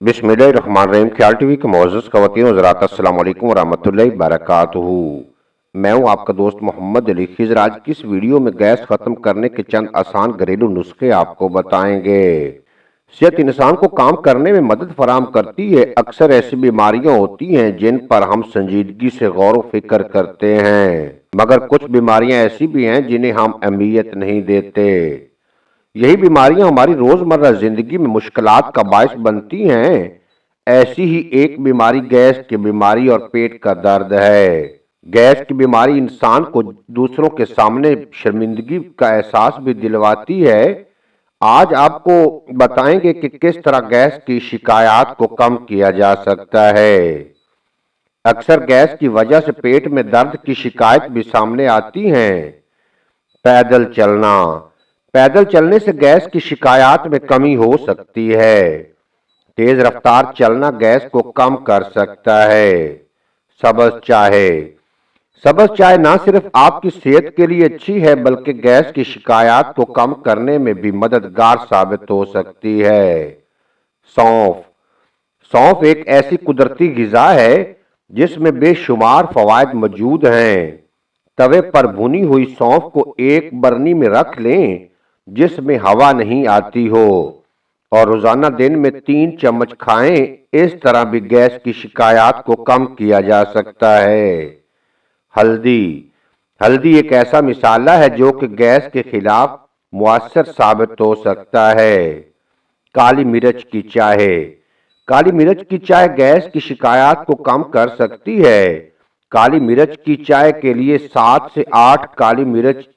बिस्मिल्लाहिर्रहमानिर्रहीम। ख्याल टीवी के मुअज़्ज़ज़ ख़वातीन व हज़रात, अस्सलाम वालेकुम व रहमतुल्लाहि व बरकातुहू। मैं हूं आपका दोस्त मोहम्मद अली खिज़र। आज की इस वीडियो में गैस खत्म करने के चंद आसान घरेलू नुस्खे आपको बताएंगे। सेहत इंसान को काम करने में मदद फराहम करती है। अक्सर ऐसी बीमारियां होती हैं जिन पर हम संजीदगी से गौर व फिक्र करते हैं, मगर कुछ बीमारियां ऐसी भी हैं जिन्हें हम अहमियत नहीं देते। यही बीमारियां हमारी रोजमर्रा जिंदगी में मुश्किलात का बायस बनती हैं। ऐसी ही एक बीमारी गैस की बीमारी और पेट का दर्द है। गैस की बीमारी इंसान को दूसरों के सामने शर्मिंदगी का एहसास भी दिलवाती है। आज आपको बताएंगे कि किस तरह गैस की शिकायत को कम किया जा सकता है। अक्सर गैस की वजह से पेट में दर्द की शिकायत भी सामने आती हैं। पैदल चलना। पैदल चलने से गैस की शिकायत में कमी हो सकती है। तेज रफ्तार चलना गैस को कम कर सकता है। सब्ज़ चाय। सब्ज़ चाय न सिर्फ आपकी सेहत के लिए अच्छी है बल्कि गैस की शिकायत को कम करने में भी मददगार साबित हो सकती है। सौंफ। सौंफ एक ऐसी कुदरती ग़िज़ा है जिसमें बेशुमार फ़वाइद मौजूद हैं। तवे पर भुनी हुई सौंफ को एक बरनी में रख लें जिसमें हवा नहीं आती हो और रोजाना दिन में 3 चम्मच खाएं। इस तरह भी गैस की शिकायत को कम किया जा सकता है। हल्दी। हल्दी एक ऐसा मिसाला है जो कि गैस के खिलाफ मुअस्सर साबित हो सकता है। काली मिर्च की चाय। काली मिर्च की चाय गैस की शिकायत को कम कर सकती है। काली मिर्च की चाय के लिए 7 से 8 काली मिर्च,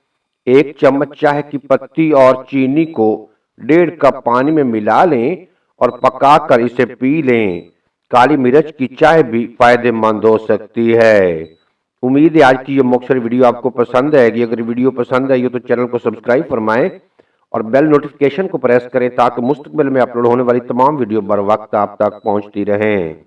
1 चम्मच चाय की पत्ती और चीनी को 1.5 कप पानी में मिला लें और पकाकर इसे पी लें। काली मिर्च की चाय भी फायदेमंद हो सकती है। उम्मीद है आज की ये मुख्तसर वीडियो आपको पसंद आएगी। अगर वीडियो पसंद आई हो तो चैनल को सब्सक्राइब फरमाएं और बेल नोटिफिकेशन को प्रेस करें ताकि मुस्तकबिल में अपलोड होने वाली तमाम वीडियो बर वक्त आप तक पहुंचती रहें।